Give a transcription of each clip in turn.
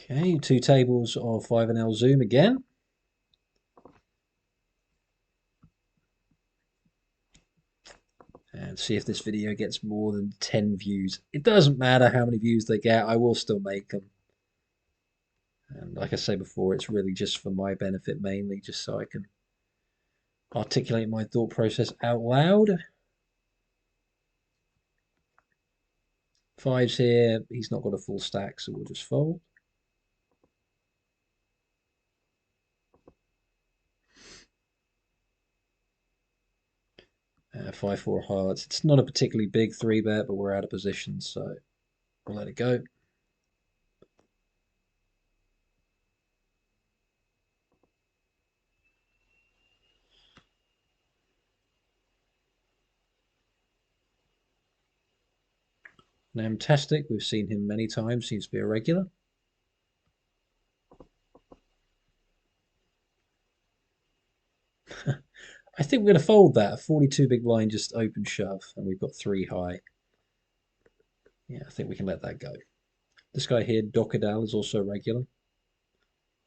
Okay, 2 tables of 5NL Zoom again. And see if this video gets more than 10 views. It doesn't matter how many views they get, I will still make them. And like I said before, it's really just for my benefit mainly, just so I can articulate my thought process out loud. Fives here, he's not got a full stack, so we'll just fold. Five, four hearts. It's not a particularly big 3-bet, but we're out of position, so we'll let it go. Namtastic, we've seen him many times, seems to be a regular. I think we're going to fold that. A 42 big blind just open shove, and we've got 3 high. Yeah, I think we can let that go. This guy here, Docadal, is also regular.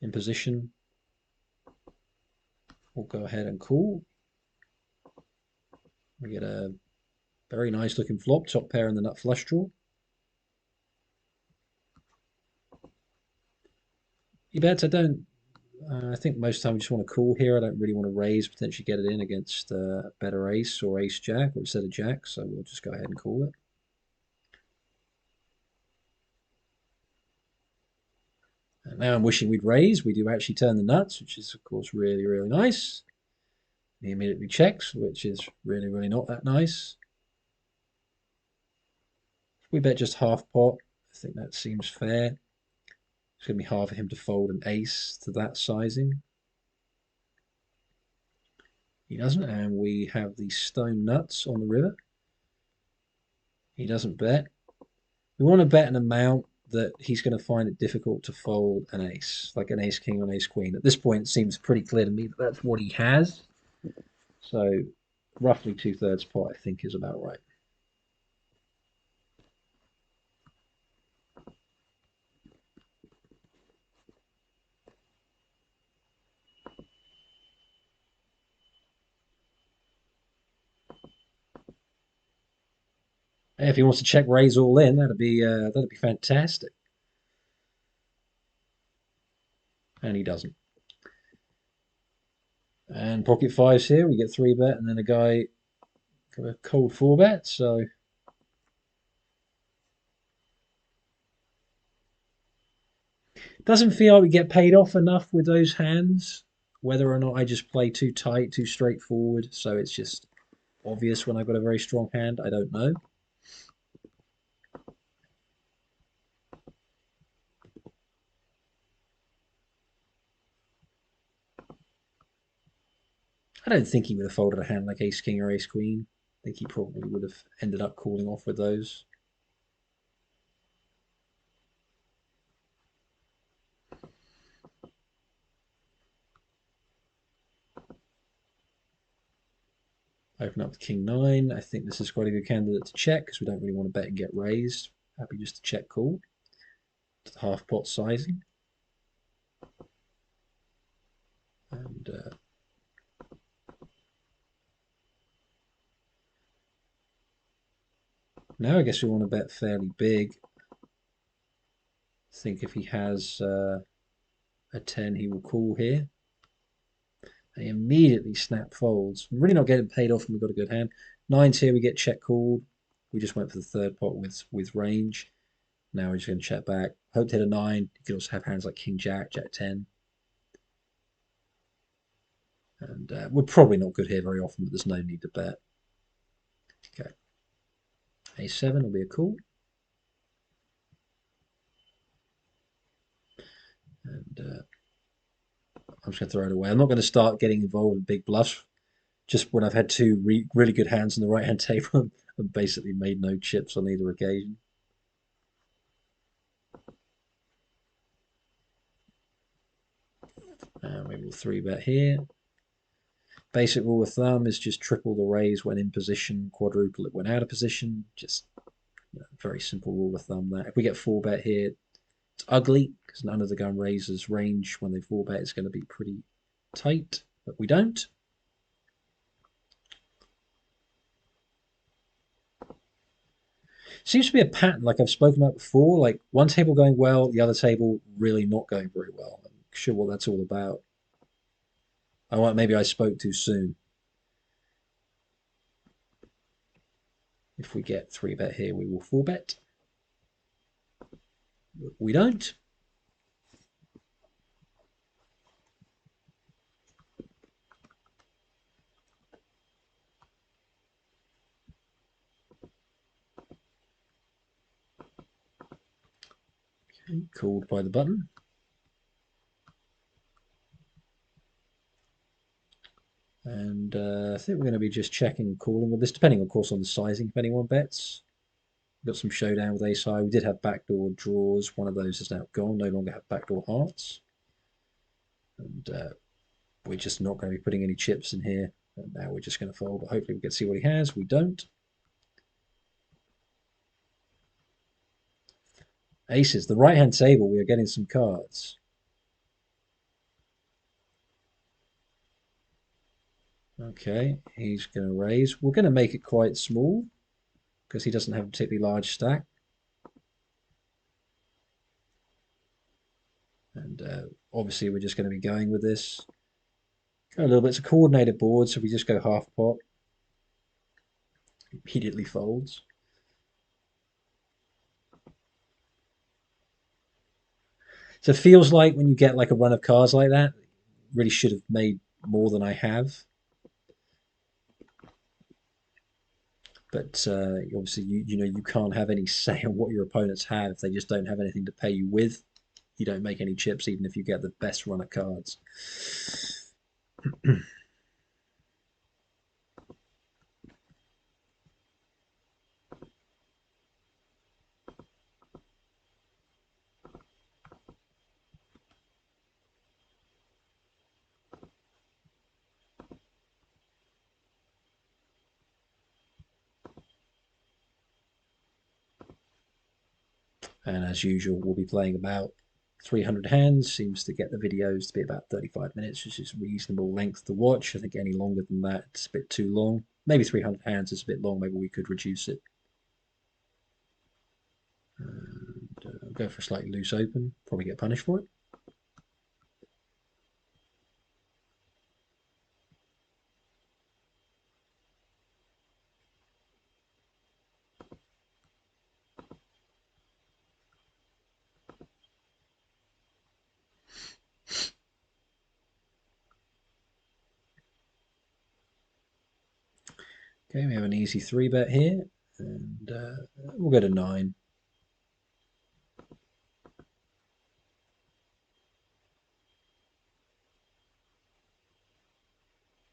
In position. We'll go ahead and call. We get a very nice looking flop, top pair in the nut flush draw. He bets. I think most of the time we just want to call here. I don't really want to raise, potentially get it in against a better ace or ace jack or instead of jack, so we'll just go ahead and call it. And now I'm wishing we'd raise. We do actually turn the nuts, which is of course really, really nice. He immediately checks, which is really, really not that nice. We bet just half pot. I think that seems fair. It's going to be hard for him to fold an ace to that sizing. He doesn't, and we have the stone nuts on the river. He doesn't bet. We want to bet an amount that he's going to find it difficult to fold an ace, like an ace king or an ace queen. At this point, it seems pretty clear to me that that's what he has. So roughly 2/3 pot, I think, is about right. If he wants to check raise all in, that'd be fantastic. And he doesn't. And pocket fives here, we get 3-bet, and then a guy got a cold 4-bet. So doesn't feel like we get paid off enough with those hands. Whether or not I just play too tight, too straightforward, so it's just obvious when I've got a very strong hand, I don't know. I don't think he would have folded a hand like ace king or ace queen. I think he probably would have ended up calling off with those. Open up the king nine. I think this is quite a good candidate to check because we don't really want to bet and get raised. Happy just to check call to the half pot sizing. And now I guess we want to bet fairly big. I think if he has a 10, he will call here. And he immediately snap folds. We're really not getting paid off and we've got a good hand. Nines here, we get check called. We just went for the third pot with range. Now we're just going to check back. Hope to hit a 9. You could also have hands like king jack, jack 10. And we're probably not good here very often, but there's no need to bet. Okay. A7 will be a call. And I'm just going to throw it away. I'm not going to start getting involved in big bluffs. Just when I've had two really good hands on the right-hand table and basically made no chips on either occasion. And we will 3-bet here. Basic rule of thumb is just triple the raise when in position, quadruple it when out of position. Just very simple rule of thumb there. If we get 4-bet here, It's ugly because none of the gun raisers' range when they 4-bet is going to be pretty tight, but we don't. Seems to be a pattern, like I've spoken about before, like one table going well, the other table really not going very well. I'm not sure what that's all about. Maybe I spoke too soon. If we get 3-bet here, we will 4-bet. We don't. Okay, called by the button. And I think we're going to be just checking and calling with this, depending, of course, on the sizing if anyone bets. We've got some showdown with ace high. We did have backdoor draws. One of those is now gone. No longer have backdoor hearts. And we're just not going to be putting any chips in here. And now we're just going to fold. But hopefully we get to see what he has. We don't. Aces. The right-hand table, we are getting some cards. Okay, he's going to raise. We're going to make it quite small because he doesn't have a particularly large stack. And obviously we're just going to be going with this. Go a little bit. It's a coordinated board, so we just go half pot. Immediately folds. So it feels like when you get like a run of cards like that, really should have made more than I have. But obviously, you can't have any say on what your opponents have if they just don't have anything to pay you with. You don't make any chips, even if you get the best run of cards. And as usual, we'll be playing about 300 hands. Seems to get the videos to be about 35 minutes, which is reasonable length to watch. I think any longer than that, it's a bit too long. Maybe 300 hands is a bit long. Maybe we could reduce it. And go for a slightly loose open. Probably get punished for it. Okay, we have an easy 3-bet here, and we'll go to 9.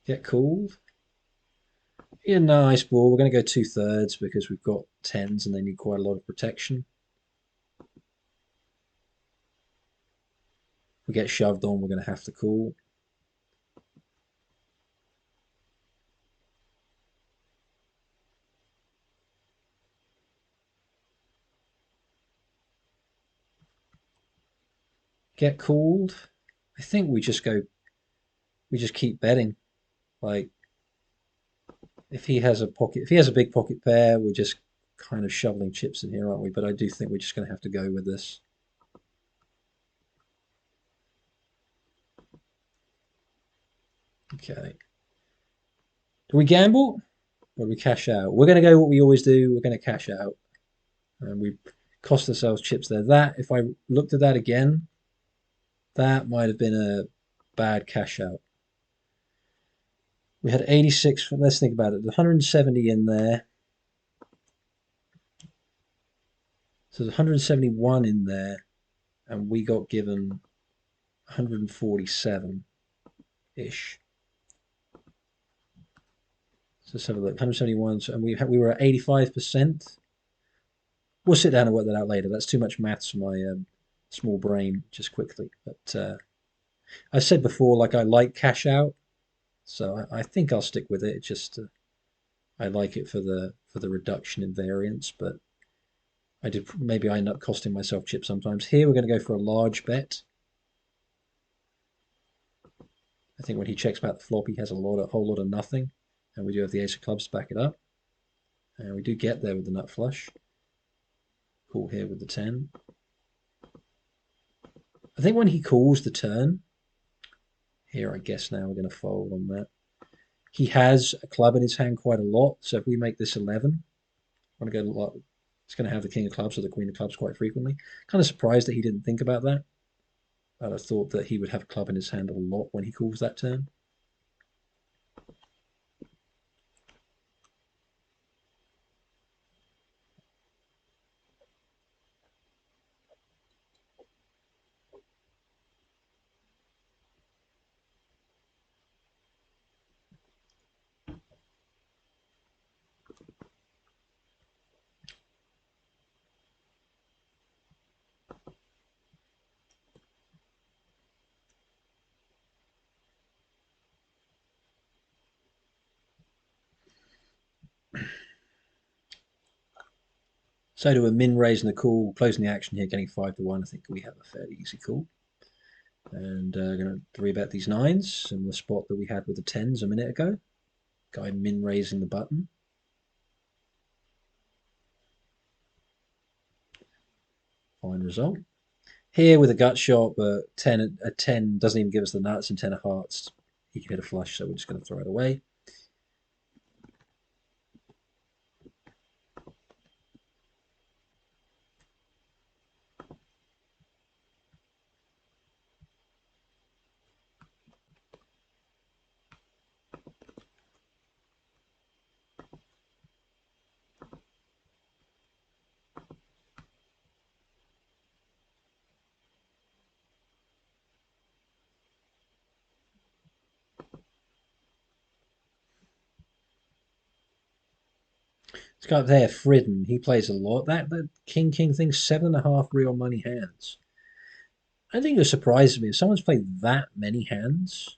Get called. Yeah, nice ball. We're going to go 2/3 because we've got 10s and they need quite a lot of protection. If we get shoved on, we're going to have to call. Get called. I think we just keep betting. Like if he has a big pocket pair, we're just kind of shoveling chips in here, aren't we? But I do think we're just going to have to go with this. Okay. Do we gamble or do we cash out? We're going to go what we always do. We're going to cash out. And we cost ourselves chips there. That, if I looked at that again, that might have been a bad cash out. We had 86. Let's think about it. 170 in there. So there's 171 in there, and we got given 147-ish. So let's have a look. 171, and we were at 85%. We'll sit down and work that out later. That's too much maths for my small brain, just quickly. But I said before, like I like cash out, so I think I'll stick with it. Just I like it for the reduction in variance, but Maybe I end up costing myself chips sometimes. Here we're going to go for a large bet. I think when he checks back the flop, he has a whole lot of nothing, and we do have the ace of clubs to back it up, and we do get there with the nut flush. Call here with the 10. I think when he calls the turn, here I guess now we're going to fold on that. He has a club in his hand quite a lot, so if we make this 11, I want to go a lot. It's going to have the king of clubs or the queen of clubs quite frequently. Kind of surprised that he didn't think about that. I thought that he would have a club in his hand a lot when he calls that turn. So to a min raise and a call, closing the action here, getting 5 to 1. I think we have a fairly easy call. And going to three bet these nines in the spot that we had with the tens a minute ago. Guy min raising the button. Fine result. Here with a gut shot, but a 10 doesn't even give us the nuts, and 10 of hearts, he can hit a flush, so we're just going to throw it away. This guy up there, Fridden, he plays a lot. That King thing's 7.5 real money hands. I think it surprises me. If someone's played that many hands,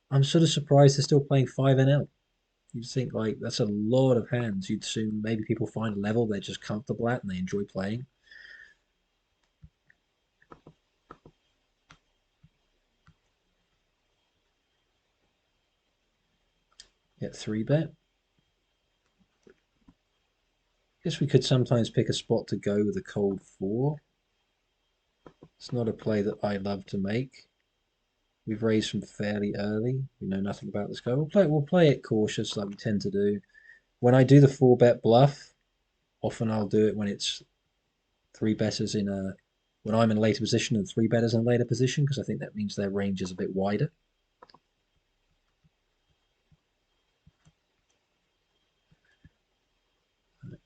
I'm sort of surprised they're still playing 5NL. You'd think like that's a lot of hands. You'd assume maybe people find a level they're just comfortable at and they enjoy playing. Get 3 bet. Guess we could sometimes pick a spot to go with a cold 4. It's not a play that I love to make. We've raised from fairly early. We know nothing about this guy. We'll play it cautious like we tend to do. When I do the 4-bet bluff, often I'll do it when it's 3-betters when I'm in a later position and 3-betters in a later position, because I think that means their range is a bit wider.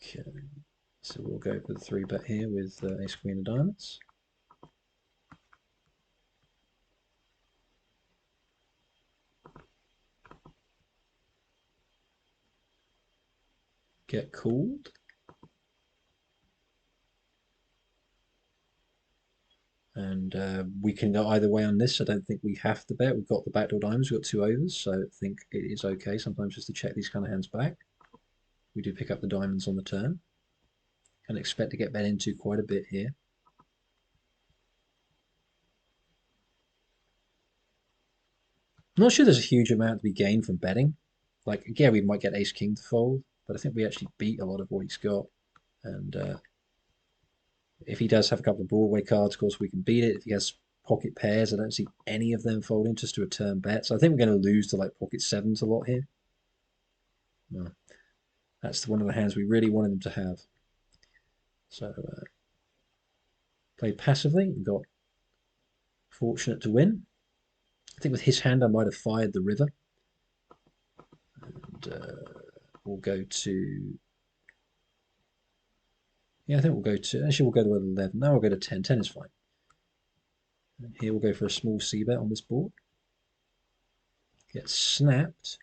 Okay, so we'll go for the 3-bet here with ace queen of diamonds. Get called. And we can go either way on this. I don't think we have to bet. We've got the backdoor diamonds. We've got 2 overs, so I think it is okay sometimes just to check these kind of hands back. We do pick up the diamonds on the turn. Can expect to get bet into quite a bit here. I'm not sure there's a huge amount to be gained from betting. Like, again, we might get ace-king to fold, but I think we actually beat a lot of what he's got. And if he does have a couple of Broadway cards, of course, we can beat it. If he has pocket pairs, I don't see any of them folding just to a turn bet. So I think we're going to lose to like pocket sevens a lot here. No. That's one of the hands we really wanted them to have. So played passively and got fortunate to win. I think with his hand I might have fired the river. And we'll go to... Yeah, I think we'll go to... Actually, we'll go to 11. Now we'll go to 10. 10 is fine. And here we'll go for a small c-bet on this board. Get snapped.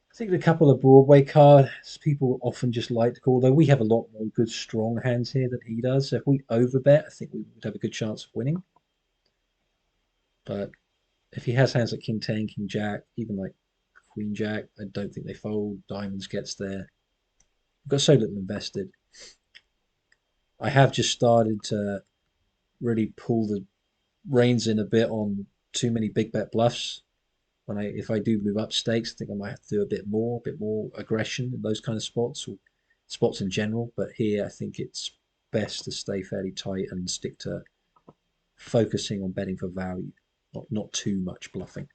I think a couple of Broadway cards people often just like to call, though we have a lot more good strong hands here than he does. So if we overbet, I think we would have a good chance of winning. But if he has hands like King 10, King Jack, even like Queen Jack, I don't think they fold. Diamonds gets there. I've got so little invested. I have just started to really pull the reins in a bit on too many big bet bluffs. When if I do move up stakes, I think I might have to do a bit more aggression in those kind of spots or spots in general. But here, I think it's best to stay fairly tight and stick to focusing on betting for value, not too much bluffing.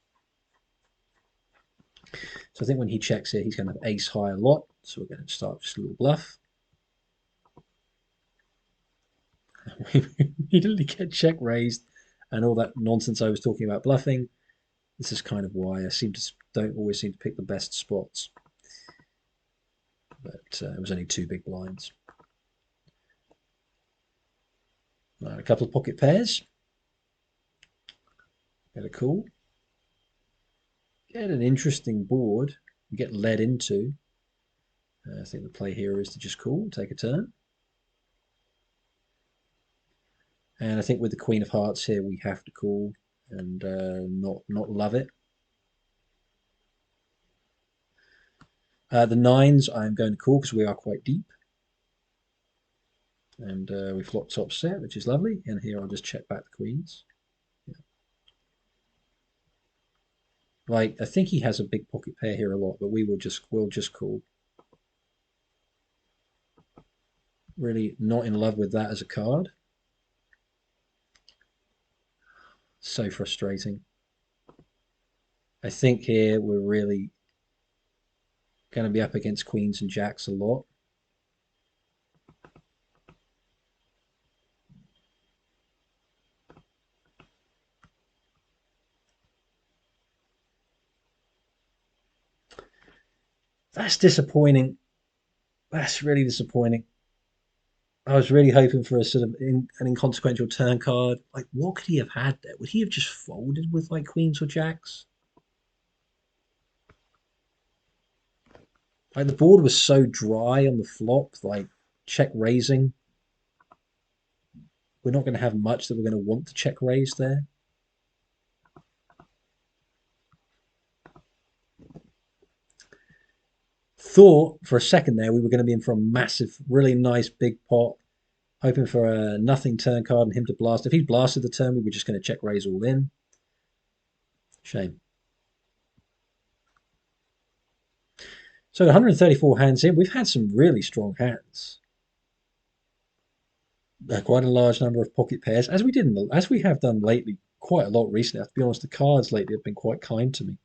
So I think when he checks here, he's going to have ace high a lot. So we're going to start just a little bluff. We immediately get check raised and all that nonsense I was talking about bluffing. This is kind of why I don't always seem to pick the best spots. But it was only two big blinds. Right, a couple of pocket pairs. Get a call. Get an interesting board. You get led into. I think the play here is to just call, take a turn. And I think with the Queen of Hearts here, we have to call and not love it. The nines I'm going to call because we are quite deep. And we flop top set, which is lovely. And here I'll just check back the queens. Yeah. Like, I think he has a big pocket pair here a lot, but we'll just call. Really not in love with that as a card. So frustrating. I think here we're really going to be up against queens and jacks a lot. That's disappointing. That's really disappointing. I was really hoping for a sort of an inconsequential turn card. Like, what could he have had there? Would he have just folded with like queens or jacks? Like the board was so dry on the flop, like check raising. We're not going to have much that we're going to want to check raise there. Thought for a second there we were going to be in for a massive, really nice big pot, hoping for a nothing turn card and him to blast. If he blasted the turn, we were just going to check raise all in. Shame. So 134 hands in. We've had some really strong hands. Quite a large number of pocket pairs, as we have done lately, quite a lot recently. I have to be honest, the cards lately have been quite kind to me.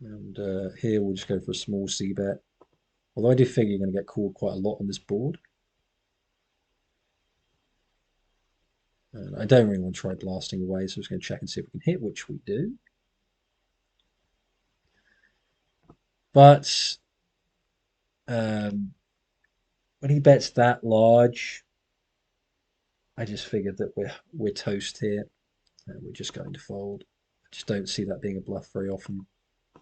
And here we'll just go for a small C bet. Although I do figure you're going to get called quite a lot on this board. And I don't really want to try blasting away, so I'm just going to check and see if we can hit, which we do. But when he bets that large, I just figured that we're toast here, and we're just going to fold. I just don't see that being a bluff very often.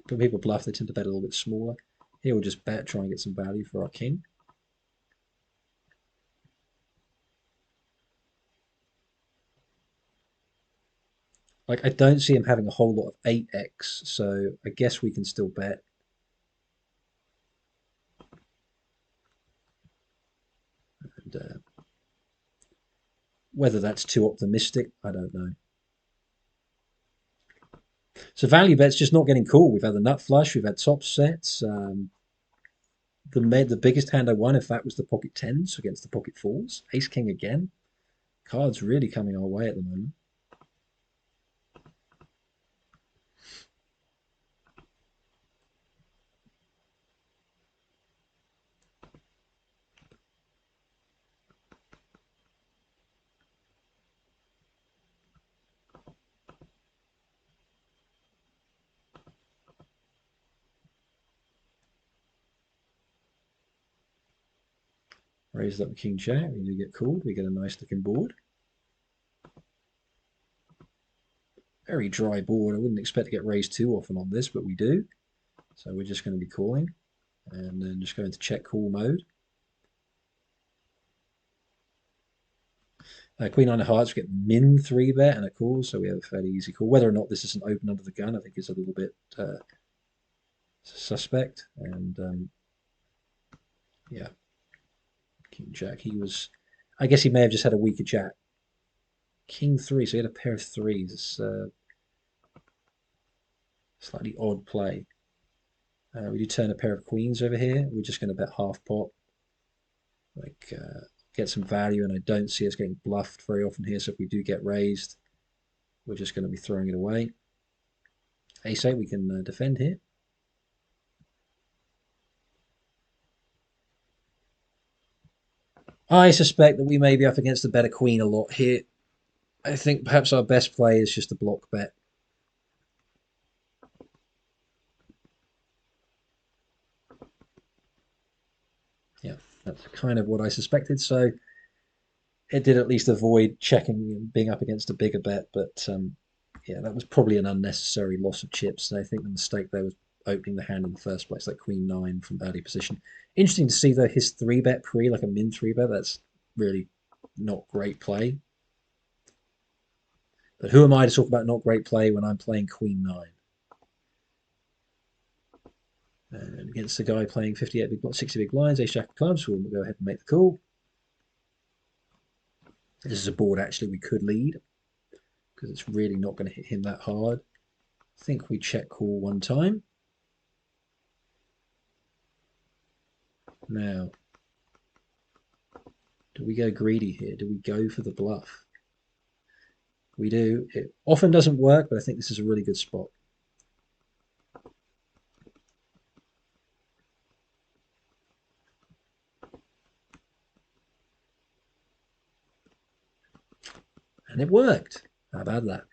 When people bluff, they tend to bet a little bit smaller. Here we'll just bet, try and get some value for our king. Like, I don't see him having a whole lot of 8x, so I guess we can still bet. And whether that's too optimistic, I don't know. So value bet's just not getting called. We've had the nut flush, we've had top sets. The biggest hand I won, in fact, was the pocket tens against the pocket fours. Ace king again. Cards really coming our way at the moment. Raised up the king jack. We do get called. We get a nice looking board. Very dry board. I wouldn't expect to get raised too often on this, but we do. So we're just going to be calling and then just go into check call mode. Queen nine of hearts, we get min 3-bet and a call, so we have a fairly easy call. Whether or not this is an open under the gun, I think is a little bit suspect. And yeah, King Jack. He was. I guess he may have just had a weaker Jack. King three, so he had a pair of threes. It's slightly odd play. We do turn a pair of queens over here. We're just going to bet half pot, like get some value, and I don't see us getting bluffed very often here. So if we do get raised, we're just going to be throwing it away. Ace eight, we can defend here. I suspect that we may be up against a better queen a lot here. I think perhaps our best play is just a block bet. Yeah, that's kind of what I suspected. So it did at least avoid checking and being up against a bigger bet. But yeah, that was probably an unnecessary loss of chips. And I think the mistake there was opening the hand in the first place, like queen nine from early position. Interesting to see though his three bet pre, like a min three bet. That's really not great play. But who am I to talk about not great play when I'm playing queen nine? And against the guy playing 58 big, 60 big blinds, ace jack of clubs, we'll go ahead and make the call. This is a board actually we could lead because it's really not going to hit him that hard. I think we check call one time. Now, do we go greedy here? Do we go for the bluff? We do. It often doesn't work, but I think this is a really good spot. And it worked. How about that?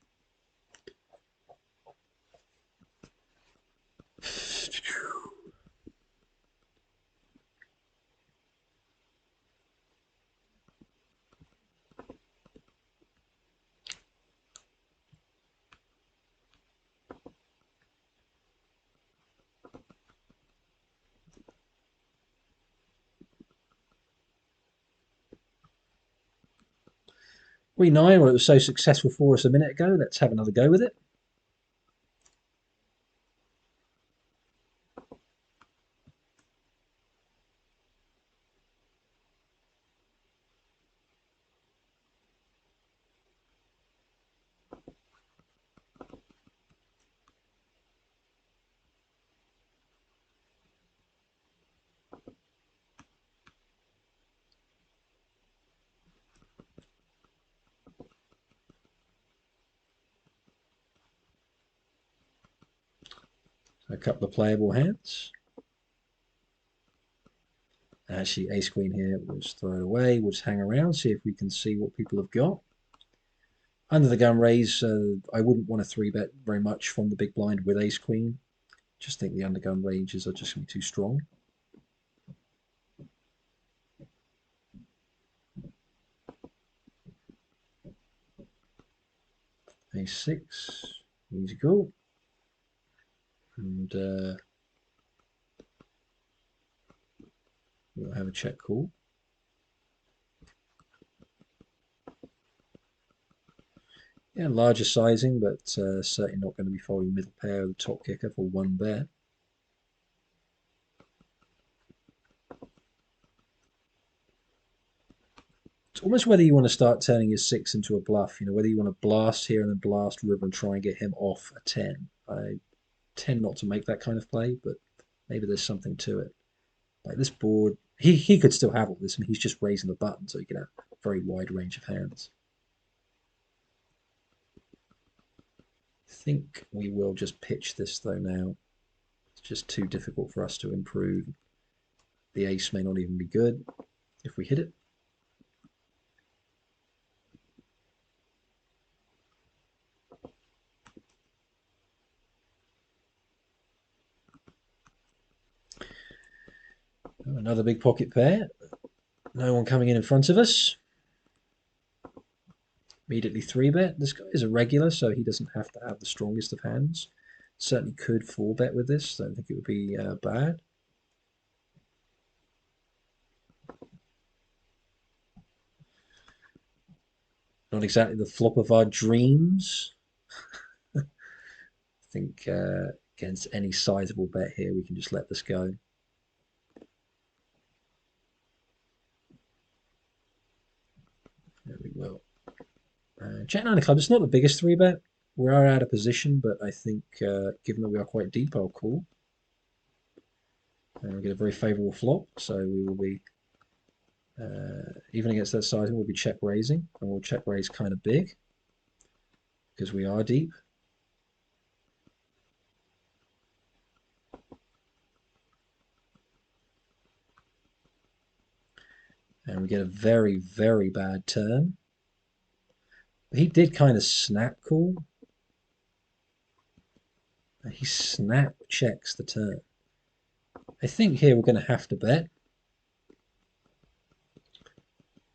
Queen nine, well, it was so successful for us a minute ago. Let's have another go with it. So a couple of playable hands. Actually, ace queen here. We'll just throw it away. We'll just hang around, see if we can see what people have got. Under the gun raise, I wouldn't want to three bet very much from the big blind with ace queen. Just think the undergun ranges are just going to be too strong. A6, easy call. And we'll have a check call. Yeah, larger sizing, but certainly not going to be folding middle pair of the top kicker for one bet. It's almost whether you want to start turning your six into a bluff, whether you want to blast here and then blast river and try and get him off a 10. I tend not to make that kind of play, but maybe there's something to it. Like this board, he could still have all this. I mean, he's just raising the button, so you can have a very wide range of hands. I think we will just pitch this though now. It's just too difficult for us to improve. The ace may not even be good if we hit it. Another big pocket pair. No one coming in front of us. Immediately three bet. This guy is a regular, so he doesn't have to have the strongest of hands. Certainly could four bet with this. Don't think it would be bad. Not exactly the flop of our dreams. I think against any sizable bet here, we can just let this go. There we will. Jack 9 of clubs, it's not the biggest 3-bet. We are out of position, but I think given that we are quite deep, I'll call. And we get a very favourable flop, so we will be, even against that sizing, we'll be check raising, and we'll check raise kind of big, because we are deep. And we get a very, very bad turn. He did kind of snap call. He snap checks the turn. I think here we're going to have to bet.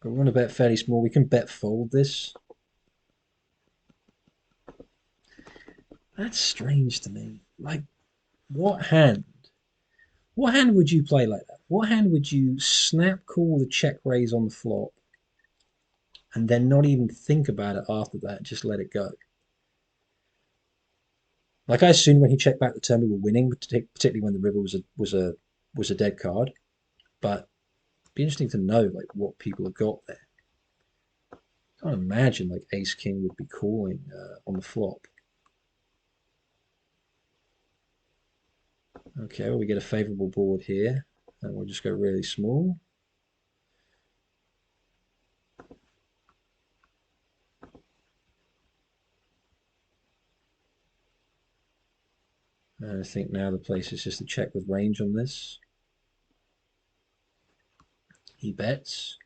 But we're going to bet fairly small. We can bet fold this. That's strange to me. Like, what hand? What hand would you play like that? What hand would you snap call the check raise on the flop and then not even think about it after that, just let it go? Like, I assumed when he checked back the turn we were winning, particularly when the river was a dead card. But it'd be interesting to know like what people have got there. I can't imagine like Ace King would be calling on the flop. Okay, well, we get a favourable board here, and we'll just go really small. And I think now the place is just to check with range on this. He bets.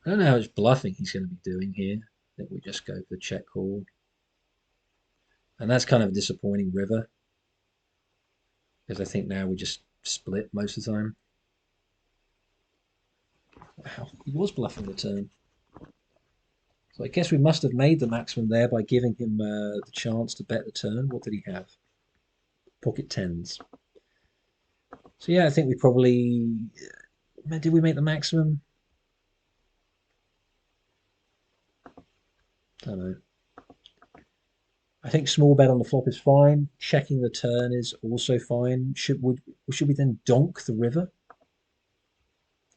I don't know how much bluffing he's going to be doing here. I think we just go for the check call. And that's kind of a disappointing river, because I think now we just split most of the time. Wow, he was bluffing the turn. So I guess we must have made the maximum there by giving him the chance to bet the turn. What did he have? Pocket tens. So yeah, I think we probably... Did we make the maximum? I don't know. I think small bet on the flop is fine. Checking the turn is also fine. Should we then donk the river?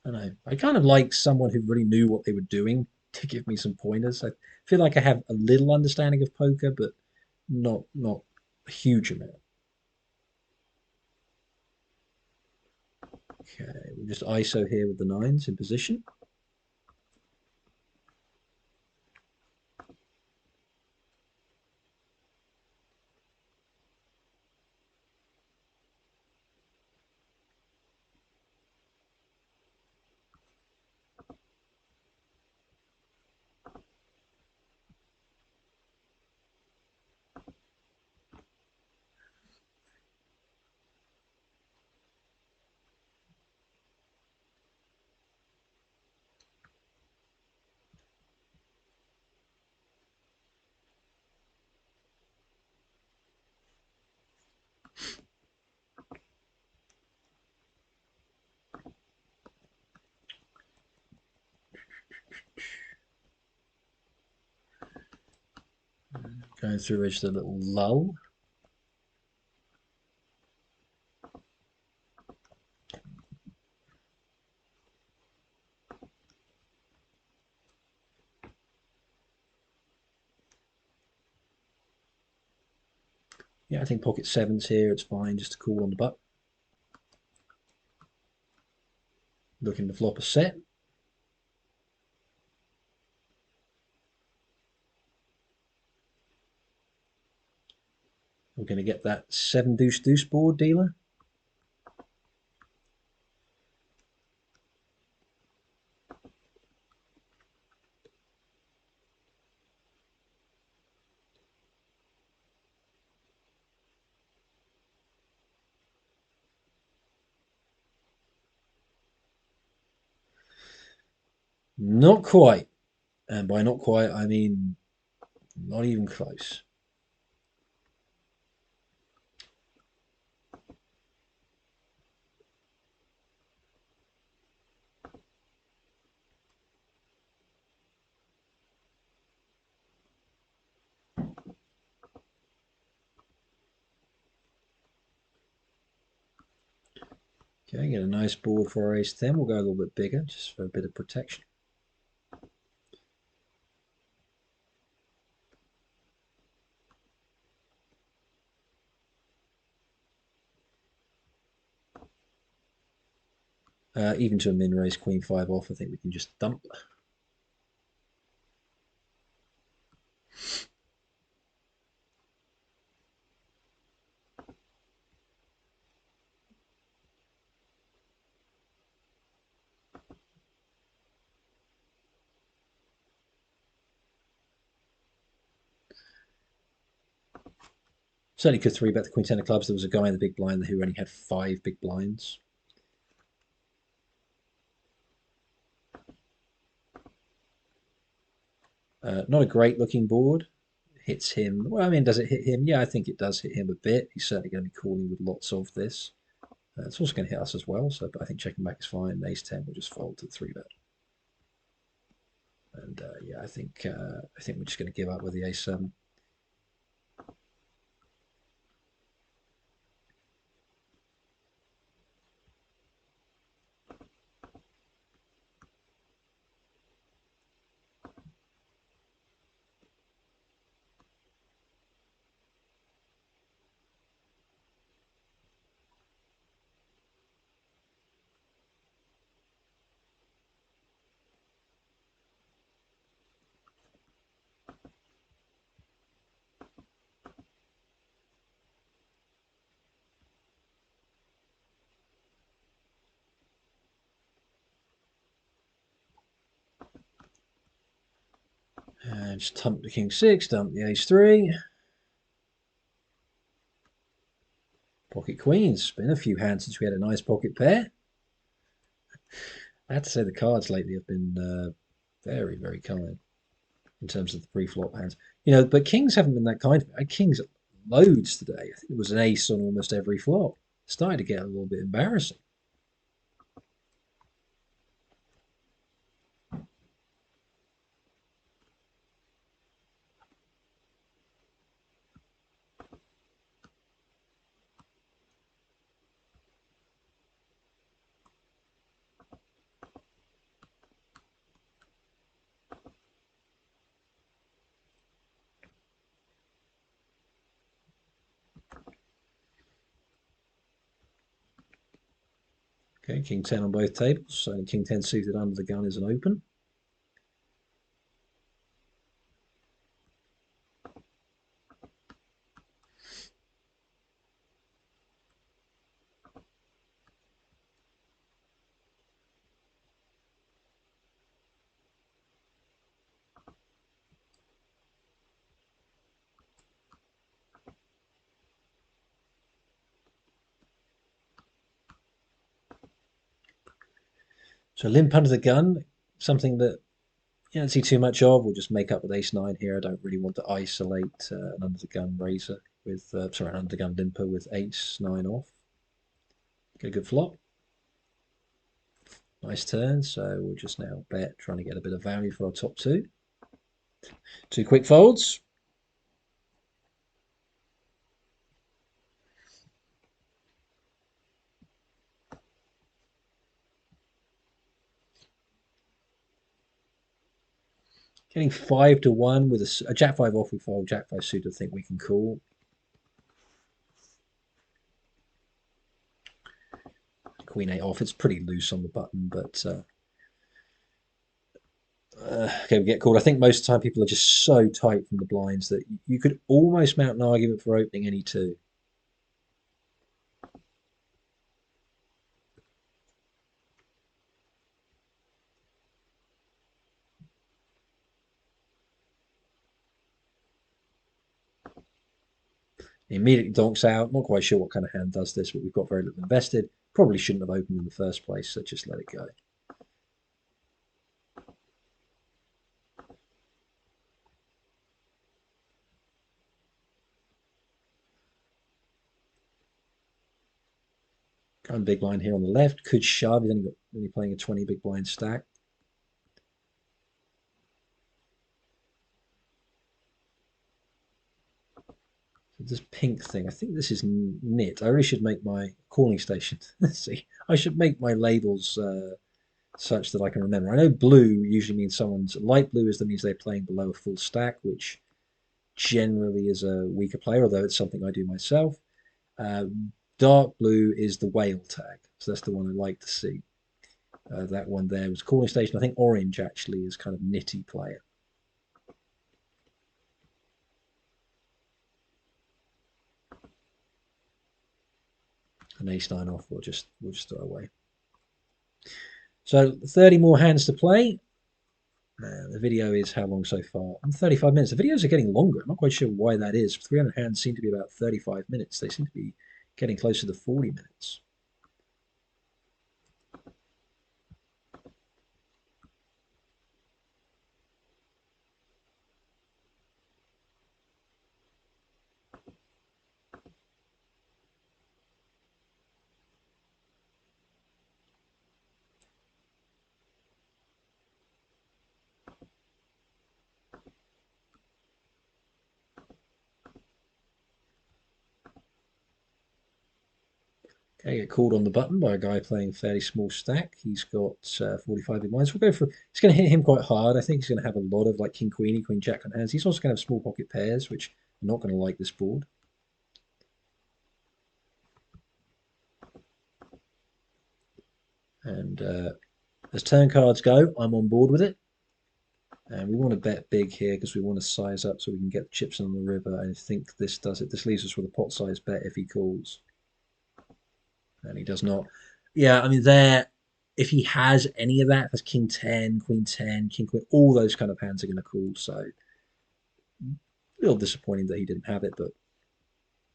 I don't know. I kind of like someone who really knew what they were doing to give me some pointers. I feel like I have a little understanding of poker, but not a huge amount. Okay, we'll just ISO here with the nines in position. Going through just a little lull. Yeah, I think pocket sevens here. It's fine just to call on the butt. Looking to flop a set. We're going to get that 7 deuce deuce board, dealer. Not quite. And by not quite, I mean not even close. Okay, get a nice board for our ace-10. We'll go a little bit bigger just for a bit of protection. Even to a min raise, queen 5 off, I think we can just dump. Certainly could 3-bet the queen 10 of clubs. There was a guy in the big blind who only had 5 big blinds. Not a great looking board. Hits him. Well, I mean, does it hit him? Yeah, I think it does hit him a bit. He's certainly going to be calling with lots of this. It's also going to hit us as well, so but I think checking back is fine. Ace 10 will just fold to 3-bet. And yeah, I think we're just going to give up with the ace 7. And just dump the king 6, dump the ace 3. Pocket queens. Been a few hands since we had a nice pocket pair. I have to say the cards lately have been very, very kind in terms of the pre-flop hands. But kings haven't been that kind. I had kings loads today. I think it was an ace on almost every flop. It started to get a little bit embarrassing. Okay, king 10 on both tables. So king 10 suited under the gun is an open. So limp under the gun, something that you don't see too much of. We'll just make up with ace 9 here. I don't really want to isolate an under the gun raiser with, sorry, an under the gun limper with ace 9 off. Get a good flop. Nice turn. So we'll just now bet, trying to get a bit of value for our top two. 2 quick folds. Getting 5-1 with a jack 5 off. We fold jack 5 suited. I think we can call. Queen 8 off. It's pretty loose on the button, but okay, we get called. I think most of the time people are just so tight from the blinds that you could almost mount an argument for opening any two. He immediately donks out. Not quite sure what kind of hand does this, but we've got very little invested. Probably shouldn't have opened in the first place, so just let it go. Kind of big blind here on the left. Could shove. He's only playing a 20 big blind stack. this pink thing. I think this is knit. I really should make my calling station. Let's see. I should make my labels such that I can remember. I know blue usually means someone's light blue is that means they're playing below a full stack, which generally is a weaker player, although it's something I do myself. Uh, Dark blue is the whale tag, so that's the one I like to see. That one there was calling station. I think orange actually is kind of nitty player. An ace-9 off, we'll just throw away. So 30 more hands to play. The video is how long so far? 35 minutes. The videos are getting longer. I'm not quite sure why that is. 300 hands seem to be about 35 minutes. They seem to be getting closer to 40 minutes. Okay, get called on the button by a guy playing a fairly small stack. He's got 45 big blinds. We'll go for. It's going to hit him quite hard. I think he's going to have a lot of like king queenie, queen jack on hands. He's also going to have small pocket pairs, which are not going to like this board. And as turn cards go, I'm on board with it. And we want to bet big here because we want to size up so we can get the chips on the river. I think this does it. This leaves us with a pot size bet if he calls. And he does not. Yeah, I mean, there, if he has any of that, that's king 10, queen 10, king queen, all those kind of hands are going to call. So a little disappointing that he didn't have it, but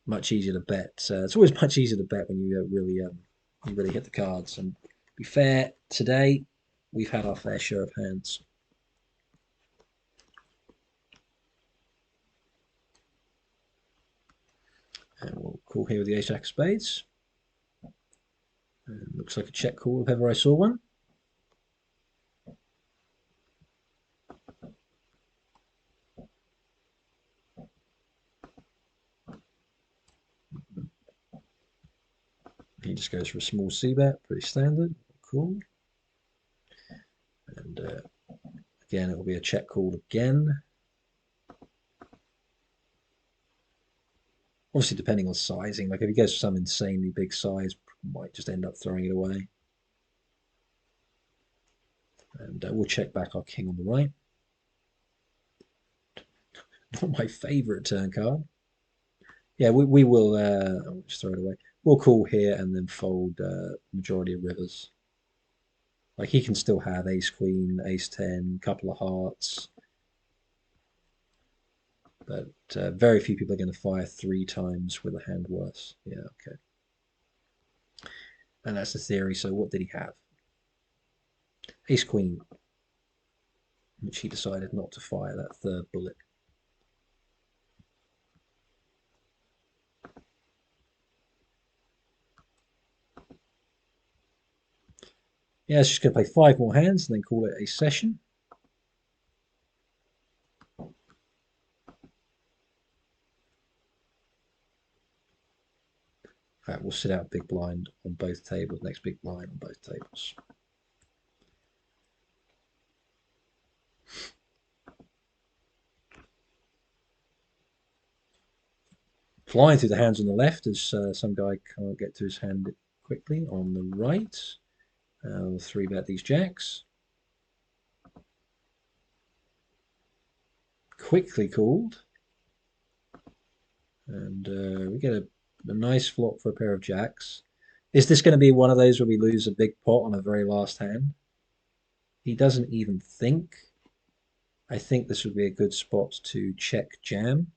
much easier to bet. It's always much easier to bet when you really hit the cards. And to be fair, today we've had our fair share of hands. And we'll call here with the ace jack of spades. And looks like a check call if ever I saw one. He just goes for a small c-bet, pretty standard. Cool. And again, it will be a check call again. Obviously, depending on sizing. Like if he goes for some insanely big size, might just end up throwing it away. And we'll check back our king on the right. Not my favourite turn card. Yeah, we will I'll just throw it away. We'll call here and then fold majority of rivers. Like he can still have ace queen, ace 10, couple of hearts. But very few people are going to fire 3 times with a hand worse. Yeah, okay. And that's the theory. So what did he have? Ace queen, which he decided not to fire that third bullet. Yeah, it's just going to play 5 more hands and then call it a session. In fact, we'll sit out big blind on both tables, next big blind on both tables. Flying through the hands on the left as some guy can't get to his hand quickly. On the right, we'll 3-bet these jacks. Quickly called. And we get a nice flop for a pair of jacks. Is this going to be one of those where we lose a big pot on a very last hand? He doesn't even think. I think this would be a good spot to check jam.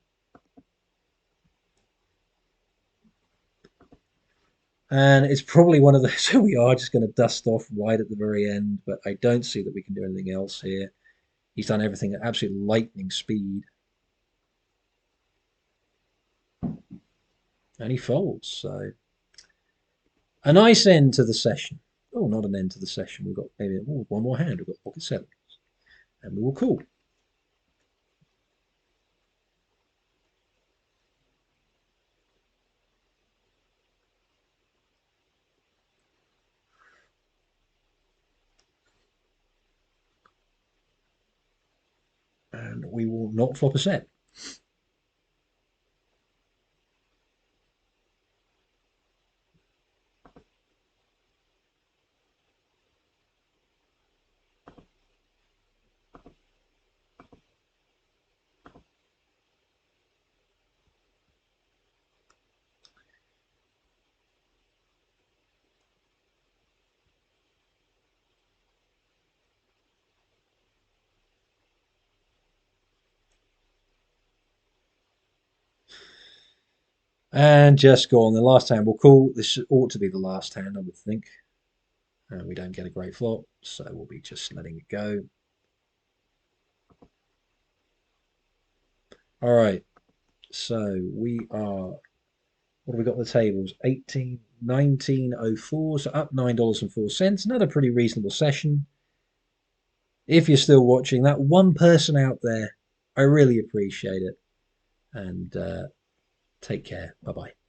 And it's probably one of those where we are just going to dust off right at the very end, but I don't see that we can do anything else here. He's done everything at absolute lightning speed. And he folds, so a nice end to the session. Oh, not an end to the session. We've got maybe one more hand. We've got pocket sevens. And we will call. and we will not flop a set. And just go on. The last hand we'll call. This ought to be the last hand, I would think. And we don't get a great flop, so we'll be just letting it go. All right. So we are, what have we got on the tables? 19.04, so up $9.04. Another pretty reasonable session. If you're still watching, that one person out there, I really appreciate it. And take care. Bye bye.